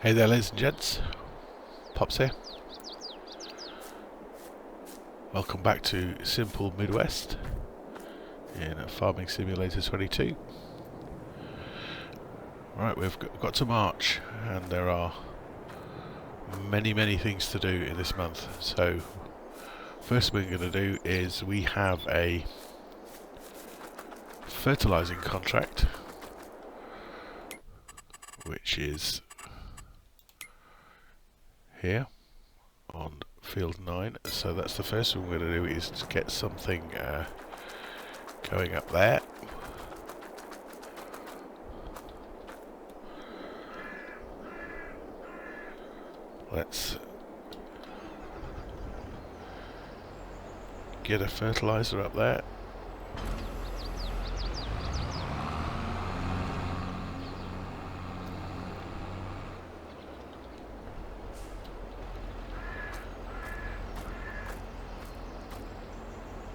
Hey there, ladies and gents. Pops here. Welcome back to Simple Midwest in Farming Simulator 22. Right, we've got to March, and there are many things to do in this month. So, first thing we're going to do is we have a fertilizing contract, which is here on field 9. So that's the first thing we're going to do, is to get something going up there. Let's get a fertilizer up there.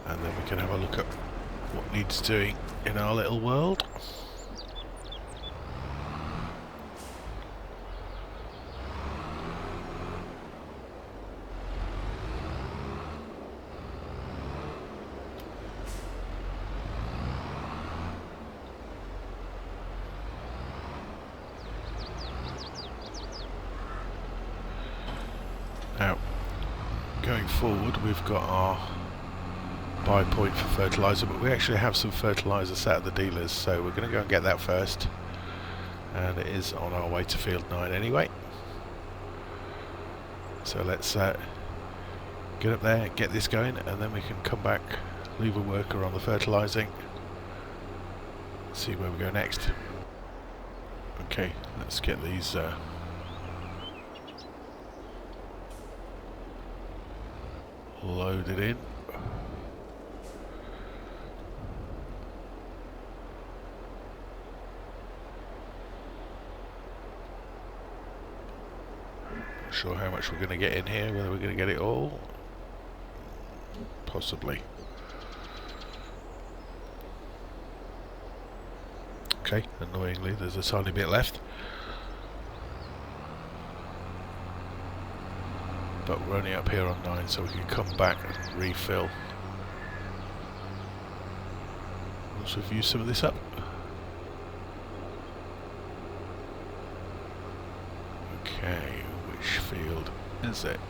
And then we can have a look at what needs doing in our little world. Now, going forward, we've got our buy point for fertilizer, but we actually have some fertilizer set at the dealers, so we're going to go and get that first. And it is on our way to field 9 anyway. So let's get up there, get this going, and then we can come back, leave a worker on the fertilizing, see where we go next. Okay, let's get these loaded in. Not sure how much we're going to get in here, whether we're going to get it all. Possibly. Okay, annoyingly there's a tiny bit left. But we're only up here on 9, so we can come back and refill once we've used some of this up. Okay, which field is it?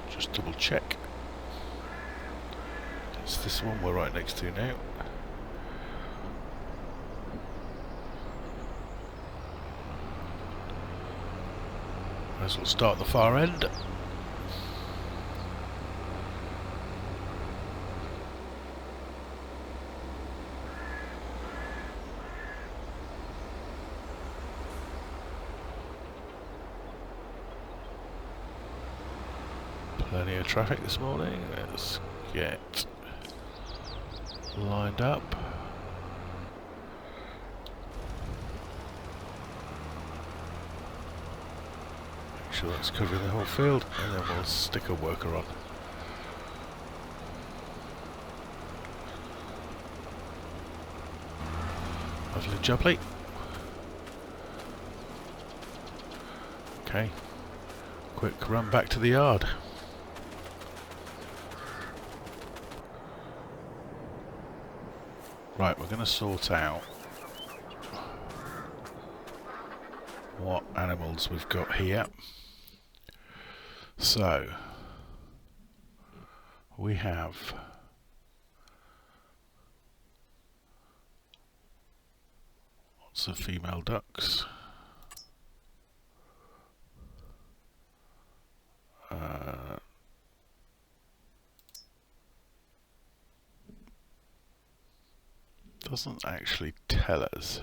Just double check. It's this one we're right next to now. Might as well start the far end. Plenty of traffic this morning. Let's get lined up. Make sure that's covering the whole field, and then we'll stick a worker on. Lovely jubbly. Okay, quick run back to the yard. Right, we're going to sort out what animals we've got here. So, we have lots of female ducks. Doesn't actually tell us.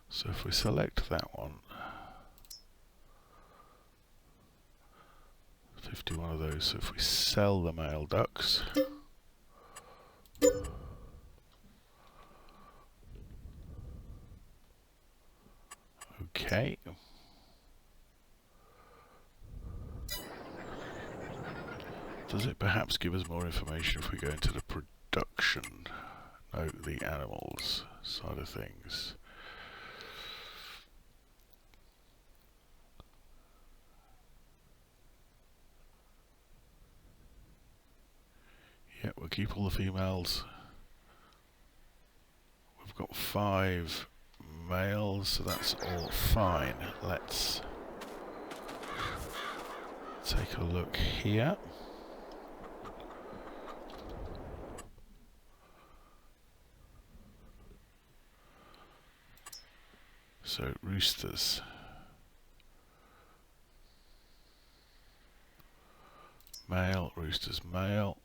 So if we select that one, 51 of those. So if we sell the male ducks, Okay. Does it perhaps give us more information if we go into the production? Note the animals side of things. Yeah, we'll keep all the females. We've got 5 males, so that's all fine. Let's take a look here. So roosters. Male, roosters male.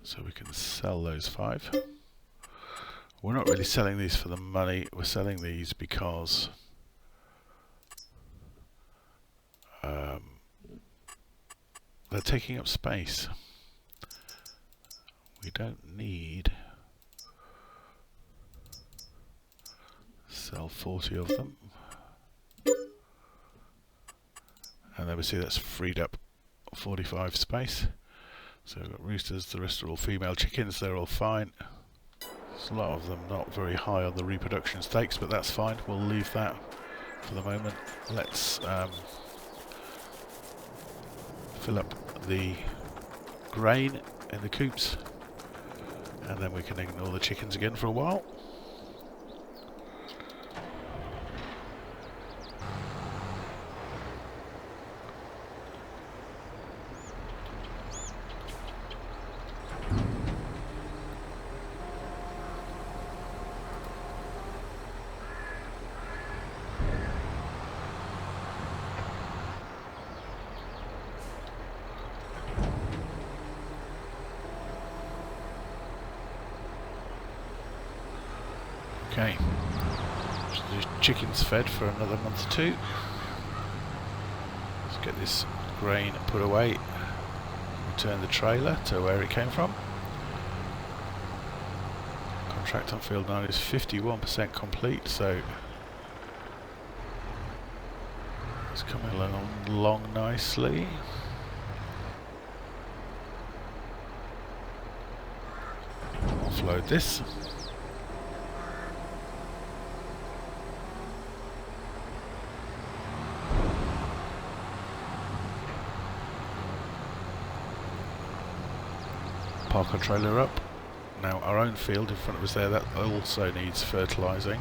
So we can sell those 5. We're not really selling these for the money, we're selling these because they're taking up space. We don't need. Sell 40 of them. And then we see that's freed up 45 space. So we've got roosters, the rest are all female chickens, they're all fine. There's a lot of them not very high on the reproduction stakes, but that's fine, we'll leave that for the moment. Let's fill up the grain in the coops, and then we can ignore the chickens again for a while. Okay, so the chickens fed for another month or 2. Let's get this grain put away, return the trailer to where it came from. Contract on field 9 is 51% complete, so it's coming along nicely. Offload this. Park our trailer up. Now our own field in front of us there, that also needs fertilising.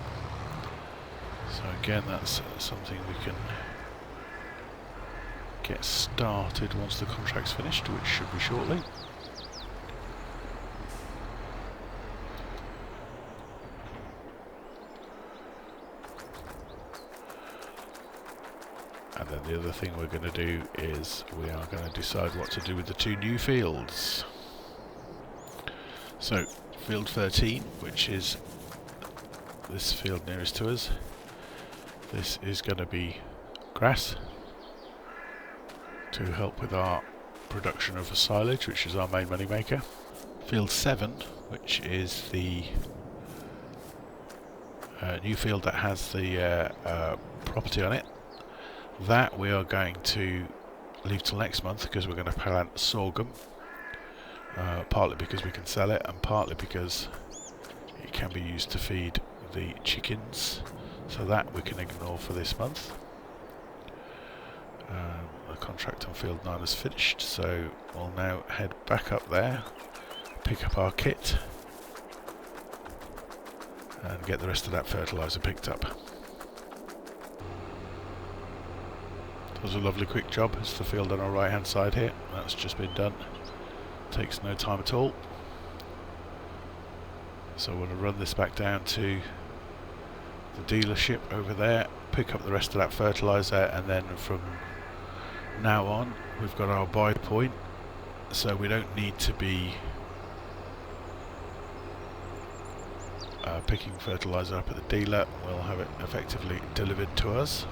So again, that's something we can get started once the contract's finished, which should be shortly. And then the other thing we're going to do is we are going to decide what to do with the 2 new fields. So, field 13, which is this field nearest to us, this is going to be grass to help with our production of silage, which is our main money maker. Field 7, which is the new field that has the property on it, that we are going to leave till next month because we're going to plant sorghum. Partly because we can sell it, and partly because it can be used to feed the chickens, so that we can ignore for this month. The contract on field 9 is finished, so we'll now head back up there, pick up our kit, and get the rest of that fertiliser picked up. That was a lovely quick job. It's the field on our right hand side here, that's just been done. Takes no time at all. So I'm going to run this back down to the dealership over there, pick up the rest of that fertiliser, and then from now on we've got our buy point, so we don't need to be picking fertiliser up at the dealer. We'll have it effectively delivered to us.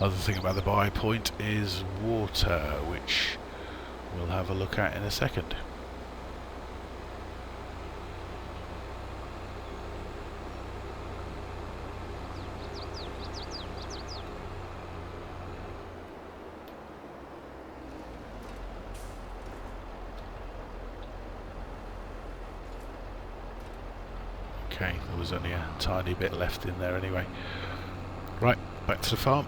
Other thing about the buy point is water, which we'll have a look at in a second. Okay, there was only a tiny bit left in there anyway. Right, back to the farm.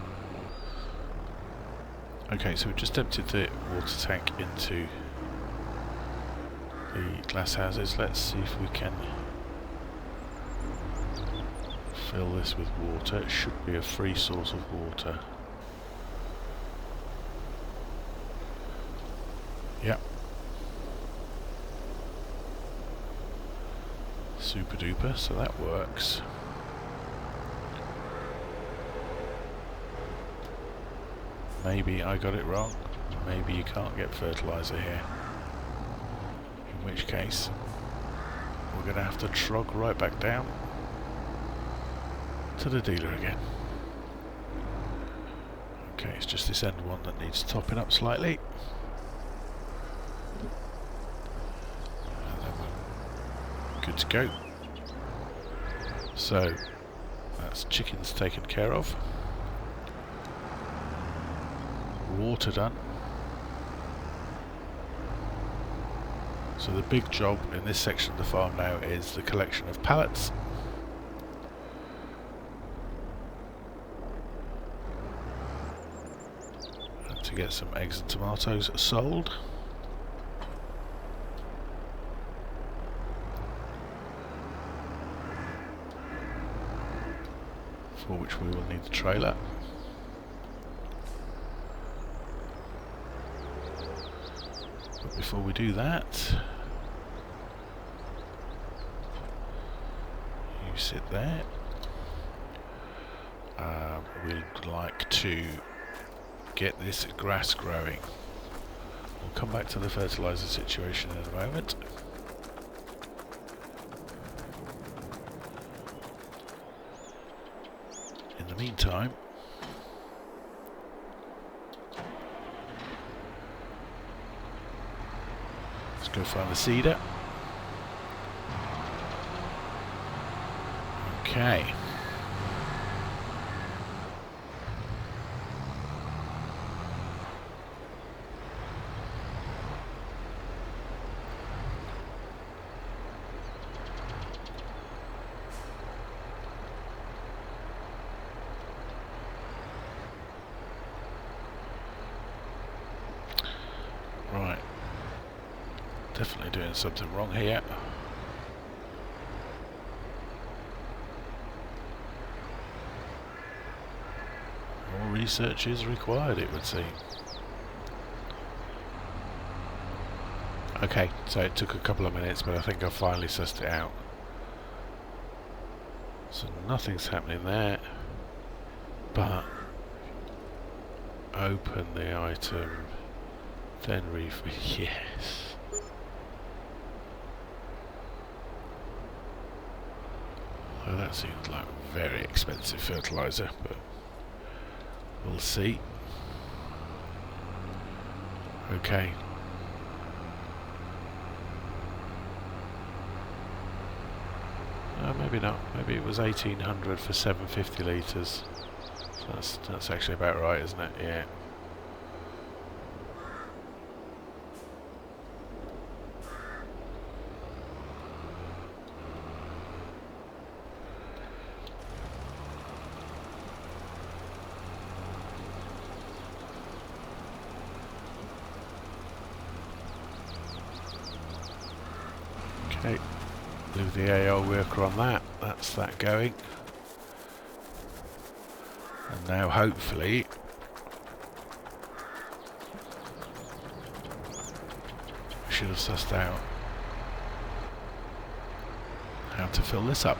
Okay, so we've just emptied the water tank into the glass houses. Let's see if we can fill this with water. It should be a free source of water. Yep. Super duper, so that works. Maybe I got it wrong. Maybe you can't get fertiliser here. In which case, we're going to have to trog right back down to the dealer again. Okay, it's just this end one that needs topping up slightly. And then we're good to go. So, that's chickens taken care of. Water done. So the big job in this section of the farm now is the collection of pallets. And to get some eggs and tomatoes sold. For which we will need the trailer. But before we do that, you sit there. We'd like to get this grass growing. We'll come back to the fertiliser situation in a moment. In the meantime, let's go find the seeder. Okay. Right. Definitely doing something wrong here. More research is required, it would seem. Okay, so it took a couple of minutes, but I think I finally sussed it out. So nothing's happening there, but open the item, then yes. Well, that seems like very expensive fertiliser, but we'll see. Okay. Maybe not. Maybe it was 1800 for 750 litres. So that's actually about right, isn't it? Yeah. Okay, leave the AR worker on that. That's that going. And now hopefully we should have sussed out how to fill this up.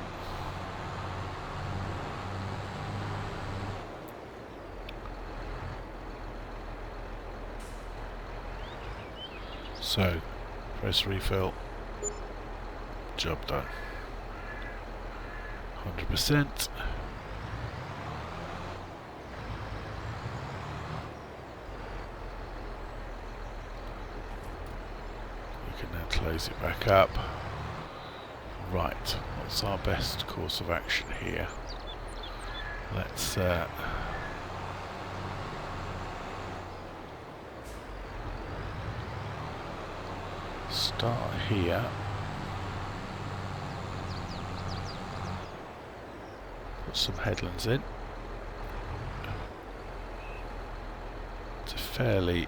So, press refill. Job done. 100%. can now close it back up. Right, what's our best course of action here? Let's start here. Put some headlands in. It's a fairly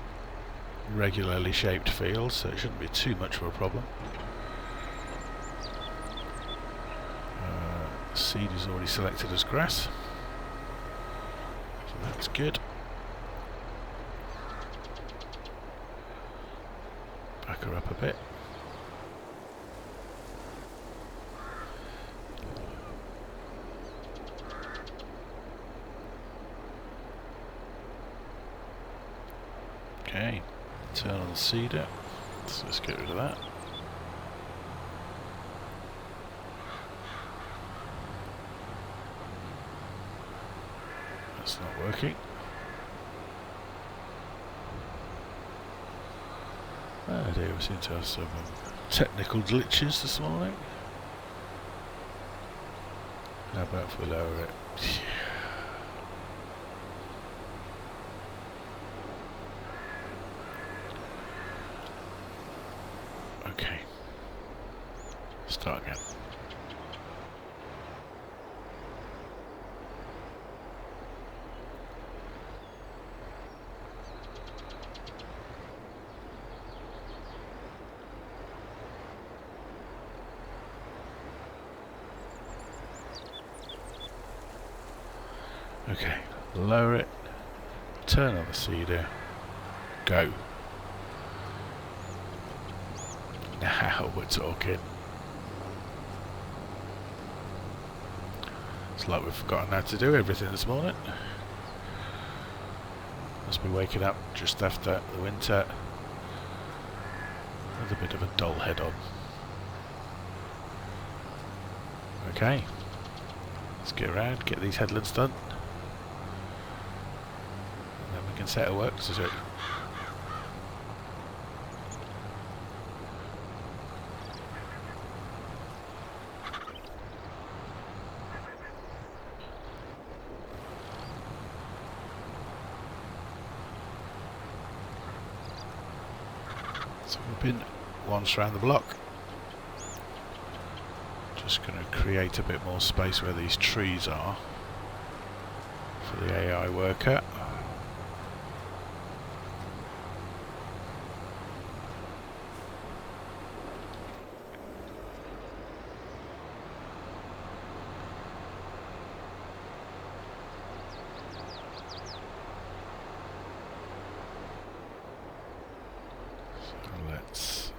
regularly shaped field, so it shouldn't be too much of a problem. Seed is already selected as grass, so that's good. Back her up a bit. Okay, turn on the seeder, so let's get rid of that. That's not working. Oh dear, we seem to have some technical glitches this morning. How about if we lower it? Okay. Start again. Okay, lower it, turn on the seeder, go. Now we're talking. It's like we've forgotten how to do everything this morning. Must be waking up just after the winter with a bit of a dull head on. Okay, let's get around, get these headlands done. We can set it works, is it? So we've been once around the block. Just going to create a bit more space where these trees are for the AI worker. Let's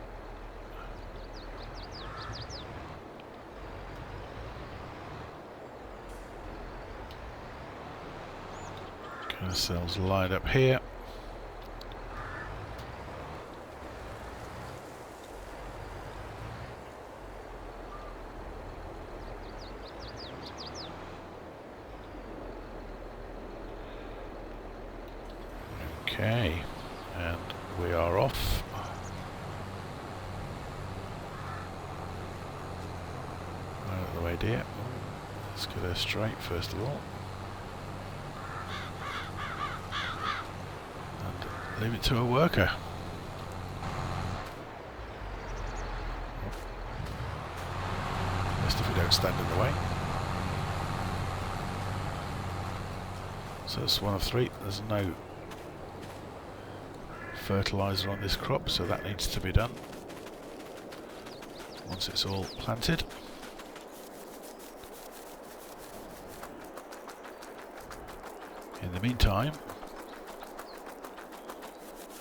get ourselves lined up here. Okay, and we are off. Out of the way, dear. Let's get her straight first of all. And leave it to a worker. Best if we don't stand in the way. So it's one of three. There's no fertiliser on this crop, so that needs to be done once it's all planted. In the meantime,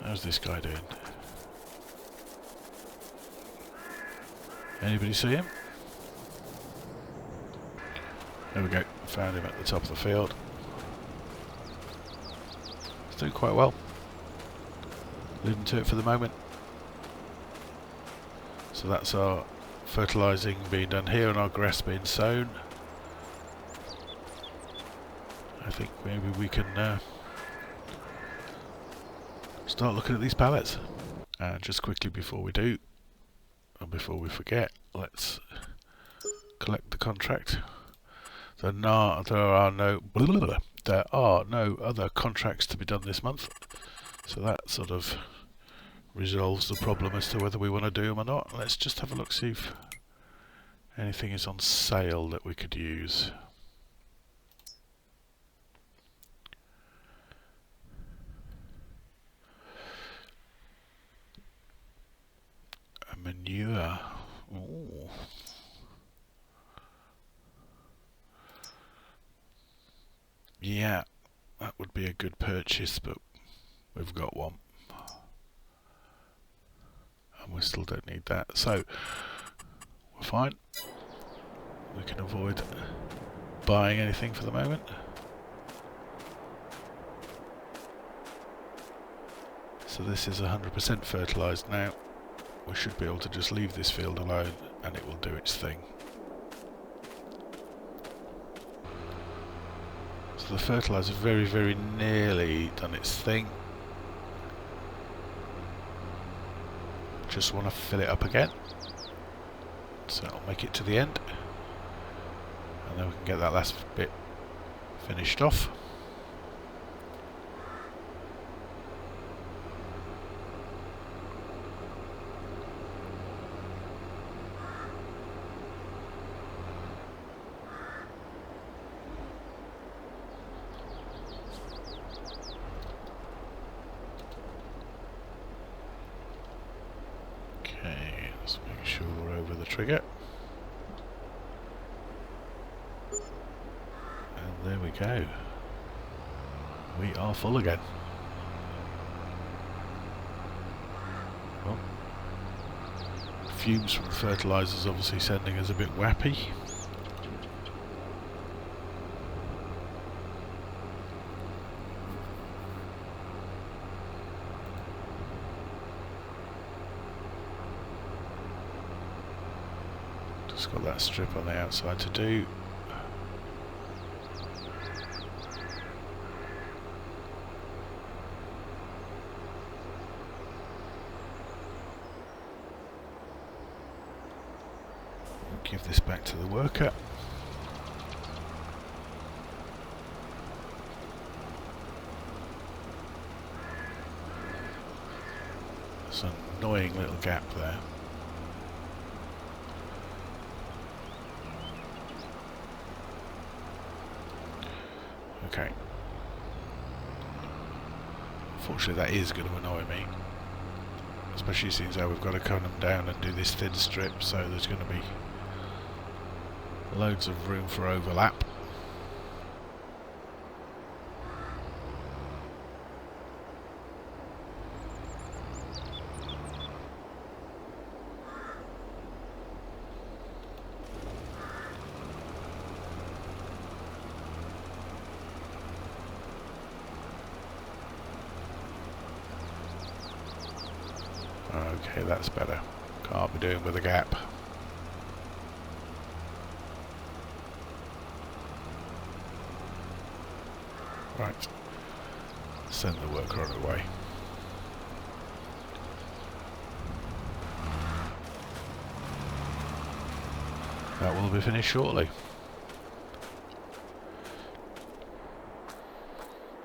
how's this guy doing? Anybody see him? There we go, found him at the top of the field. He's doing quite well. Leave him to it for the moment. So that's our fertilising being done here and our grass being sown. I think maybe we can start looking at these pallets. And just quickly before we do, before we forget, let's collect the contract. There are no other contracts to be done this month, so that sort of resolves the problem as to whether we want to do them or not. Let's just have a look, see if anything is on sale that we could use. A manure. Ooh. Yeah, that would be a good purchase, but we've got one. And we still don't need that, so we're fine. We can avoid buying anything for the moment. So this is 100% fertilised now. We should be able to just leave this field alone and it will do its thing. So the fertiliser very, very nearly done its thing. Just want to fill it up again. So I'll make it to the end. And then we can get that last bit finished off. Okay, let's make sure we're over the trigger. And there we go. We are full again. Well, fumes from the fertilisers obviously sending us a bit wappy. Just got that strip on the outside to do. Give this back to the worker. There's an annoying little gap there. Okay. Unfortunately that is going to annoy me. Especially since we've got to cut them down and do this thin strip, so there's going to be loads of room for overlap. Okay, that's better. Can't be doing with a gap. Right, send the worker on her way. That will be finished shortly.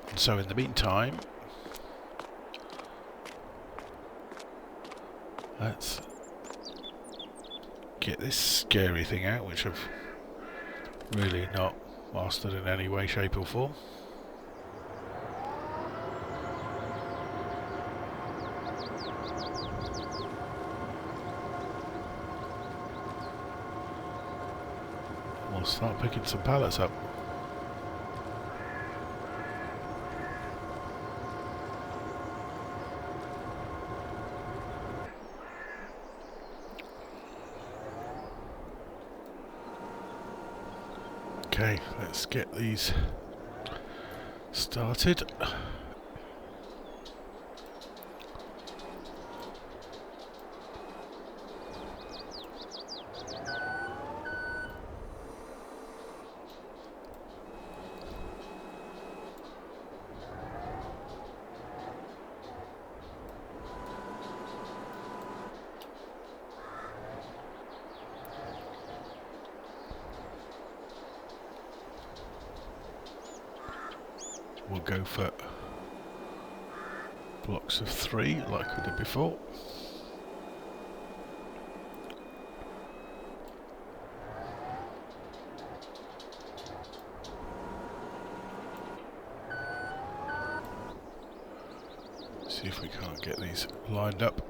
And so in the meantime, let's get this scary thing out, which I've really not mastered in any way, shape or form. We'll start picking some pallets up. Okay, let's get these started. we'll go for blocks of 3 like we did before. See if we can't get these lined up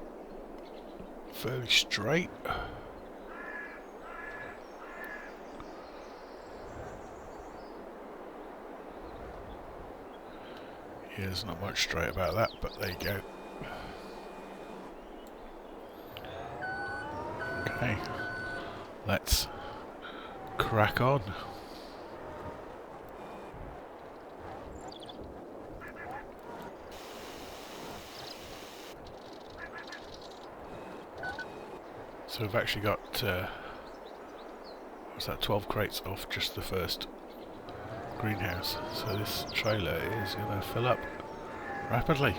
fairly straight. Yeah, there's not much straight about that, but there you go. Okay, let's crack on. So we've actually got, what's that, 12 crates off just the first greenhouse. So this trailer is going to fill up rapidly.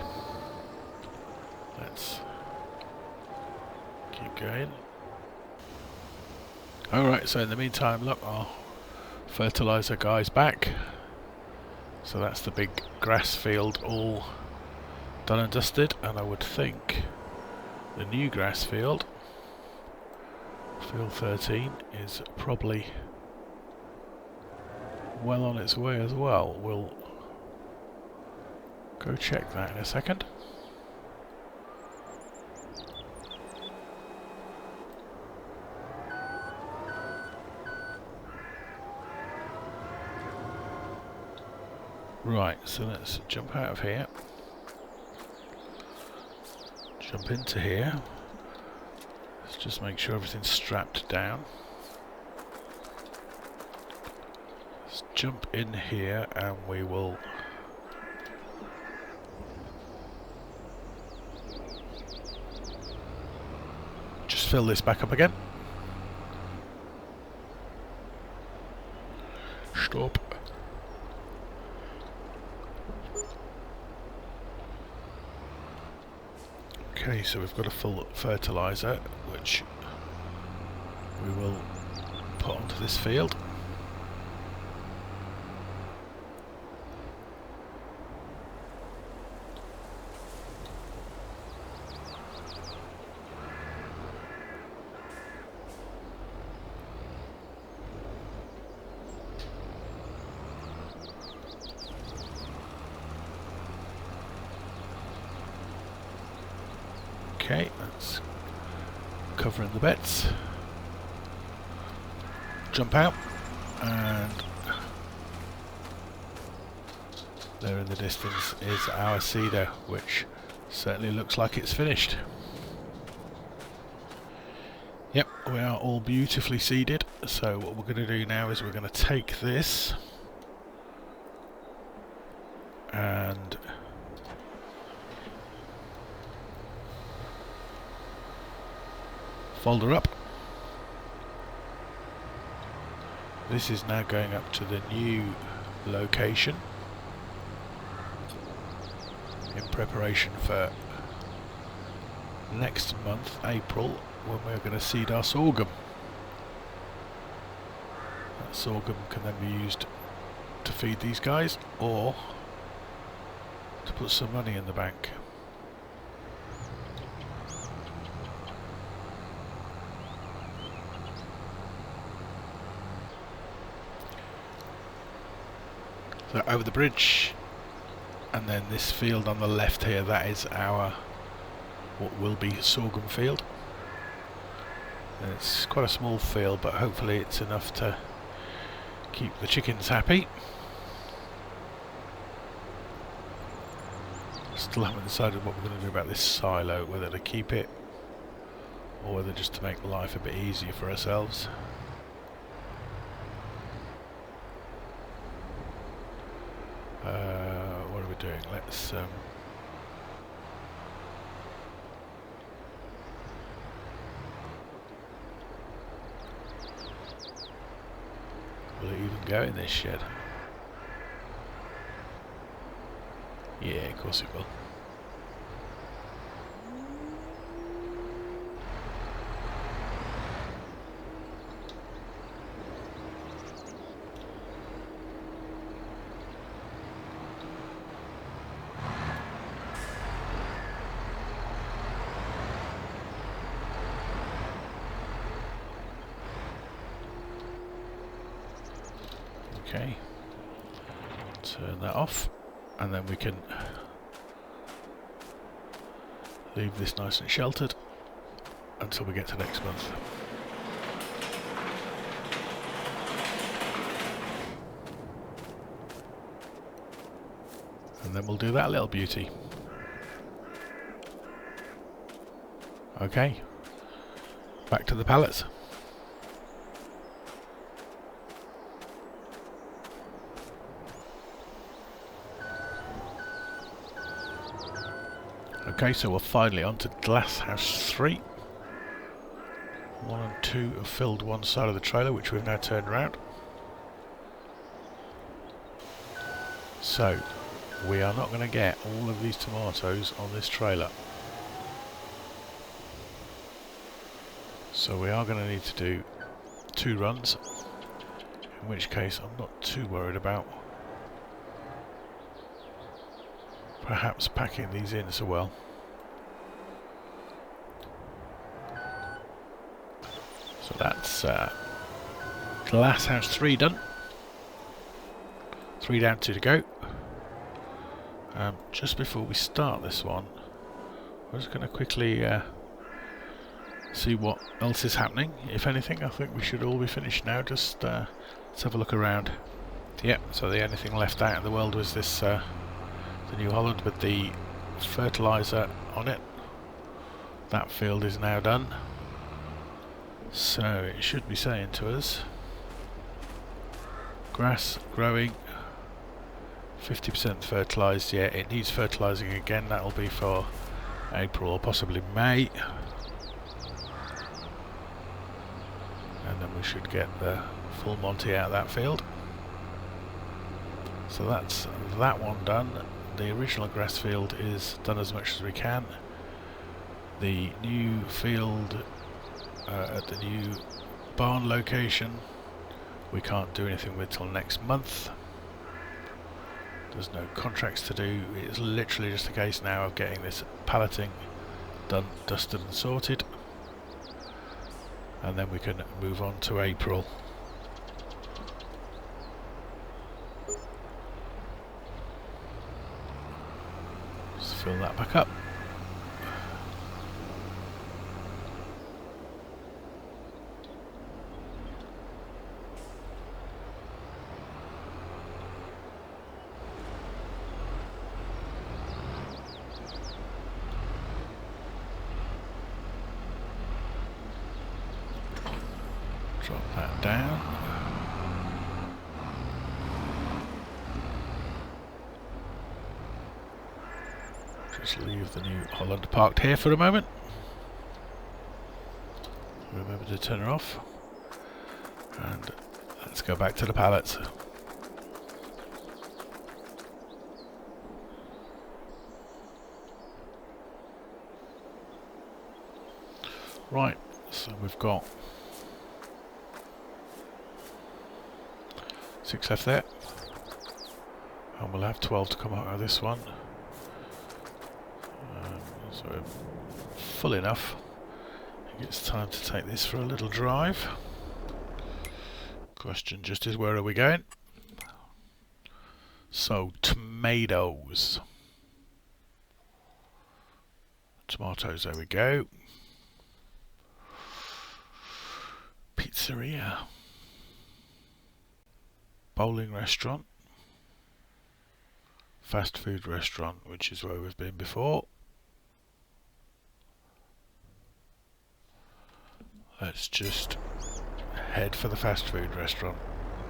Let's keep going. Alright, so in the meantime, look, our fertilizer guy's back. So that's the big grass field all done and dusted, and I would think the new grass field, field 13, is probably well on its way as well. We'll go check that in a second. Right, so let's jump out of here, jump into here. Let's just make sure everything's strapped down. Let's jump in here and we will just fill this back up again. Stop. Okay, so we've got a full fertilizer, which we will put onto this field. Okay, that's covering the beds. Jump out, and there in the distance is our seeder, which certainly looks like it's finished. Yep, we are all beautifully seeded, so what we're going to do now is we're going to take this and fold her up. This is now going up to the new location in preparation for next month, April, when we're going to seed our sorghum. That sorghum can then be used to feed these guys or to put some money in the bank. So over the bridge, and then this field on the left here, that is our, what will be sorghum field. And it's quite a small field, but hopefully it's enough to keep the chickens happy. Still haven't decided what we're going to do about this silo, whether to keep it or whether just to make life a bit easier for ourselves. What are we doing? Let's will it even go in this shed? Yeah, of course it will. Okay, turn that off, and then we can leave this nice and sheltered until we get to next month. And then we'll do that little beauty. Okay, back to the pallets. Okay, so we're finally on to glass house 3. 1 and 2 have filled one side of the trailer, which we've now turned around. So we are not going to get all of these tomatoes on this trailer. So we are going to need to do 2 runs, in which case I'm not too worried about perhaps packing these in so well. So that's glass house 3 done. 3 down, 2 to go. Just before we start this one, I'm just going to quickly see what else is happening. If anything, I think we should all be finished now. Just let's have a look around. Yep, so the only thing left out in the world was this the New Holland with the fertiliser on it. That field is now done. So it should be saying to us, grass growing, 50% fertilised. Yeah, it needs fertilising again. That'll be for April or possibly May. And then we should get the full Monty out of that field. So that's that one done. The original grass field is done as much as we can. The new field at the new barn location we can't do anything with till next month. There's no contracts to do. It's literally just a case now of getting this palleting done, dusted and sorted, and then we can move on to April. Just fill that back up. Drop that down. Just leave the New Holland parked here for a moment. Remember to turn her off. And let's go back to the pallets. Right, so we've got 6 left there, and we'll have 12 to come out of this one. So full enough. I think it's time to take this for a little drive. Question just is, where are we going? So tomatoes. Tomatoes, there we go. Pizzeria. Bowling restaurant. Fast food restaurant, which is where we've been before. Let's just head for the fast food restaurant,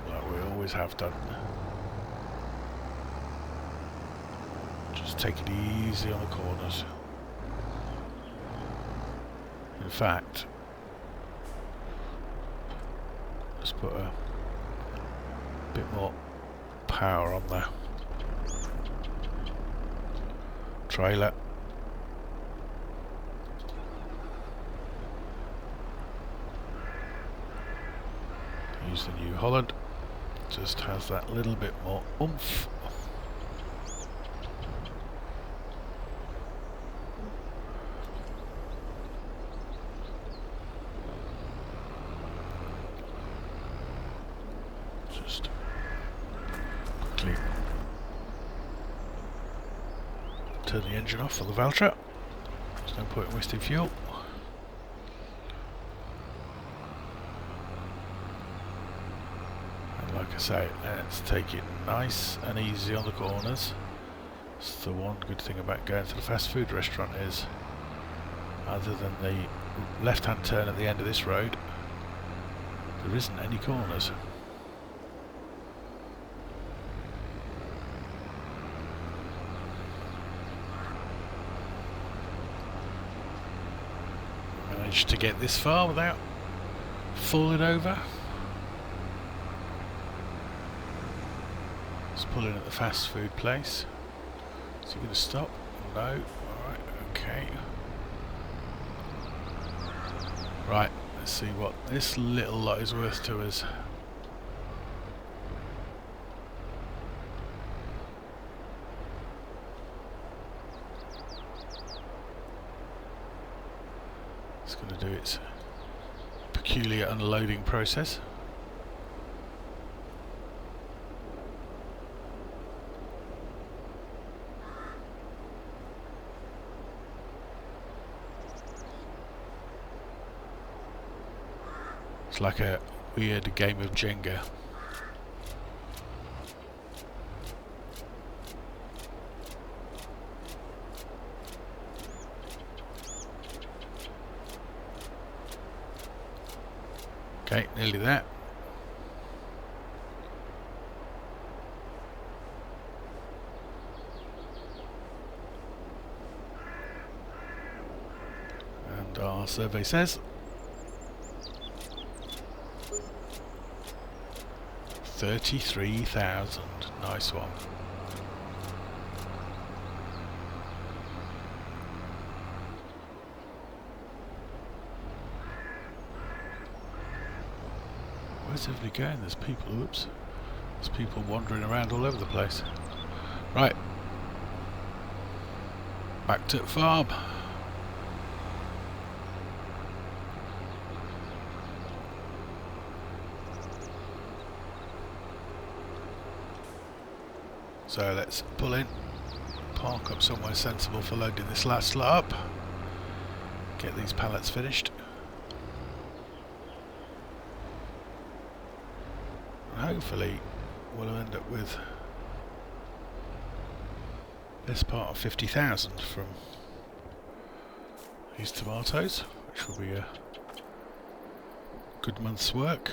like we always have done. Just take it easy on the corners. In fact, let's put a bit more power on the trailer. Use the New Holland, just has that little bit more oomph. Just Turn the engine off for the Valtra. There's no point in wasting fuel. And like I say, let's take it nice and easy on the corners. That's the one good thing about going to the fast food restaurant is, other than the left-hand turn at the end of this road, there isn't any corners. Managed to get this far without falling over. Let's pull in at the fast food place. Is he going to stop? No. Alright, okay. Right, let's see what this little lot is worth to us. It's going to do its peculiar unloading process. It's like a weird game of Jenga. Okay, nearly there. And our survey says 33,000. Nice one. Where's everybody going? There's people, whoops. There's people wandering around all over the place. Right. Back to the farm. So let's pull in, park up somewhere sensible for loading this last lot up, get these pallets finished, and hopefully we'll end up with this part of 50,000 from these tomatoes, which will be a good month's work.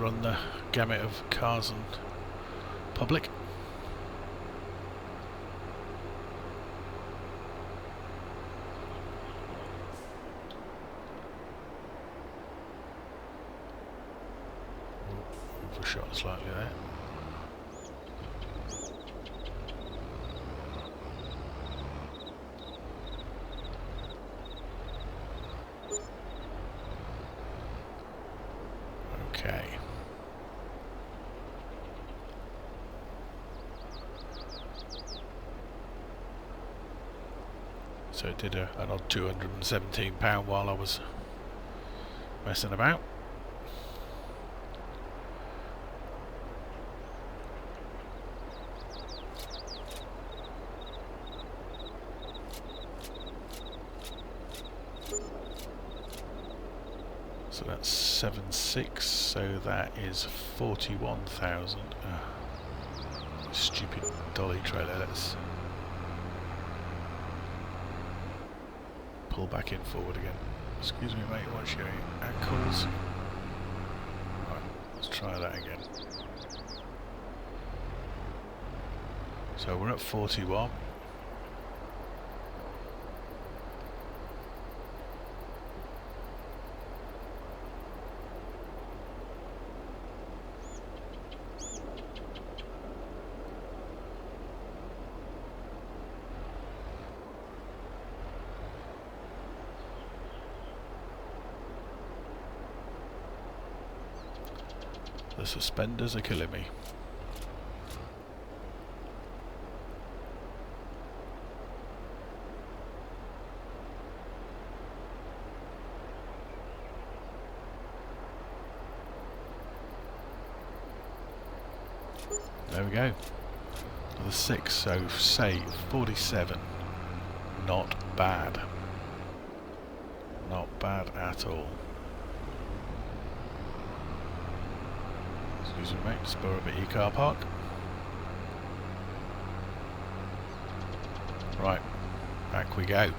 Run the gamut of cars and public. Overshot slightly there. Okay. So it did an odd £217 while I was messing about. So that's 7.6, so that is 41,000. Stupid dolly trailer. Let's pull back in forward again. Excuse me mate, watch your ankles. Right, let's try that again. So we're at 41. The suspenders are killing me. There we go. For the 6, so say 47. Not bad. Not bad at all. Excuse me, mate, just borrow a bit of your car park. Right, back we go.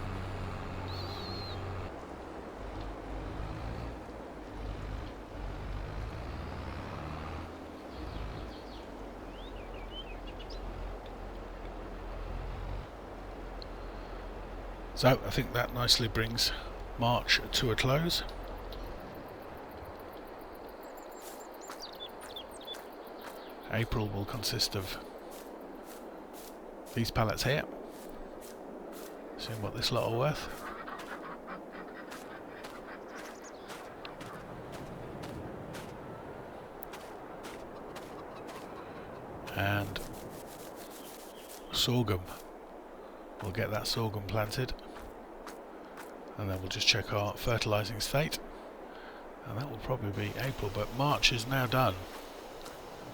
So I think that nicely brings March to a close. April will consist of these pallets here. Seeing what this lot are worth. And sorghum. We'll get that sorghum planted. And then we'll just check our fertilising state, and that will probably be April, but March is now done.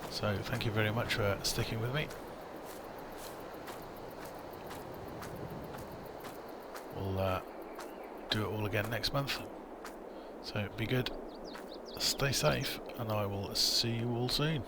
So thank you very much for sticking with me. We'll do it all again next month, so be good, stay safe, and I will see you all soon.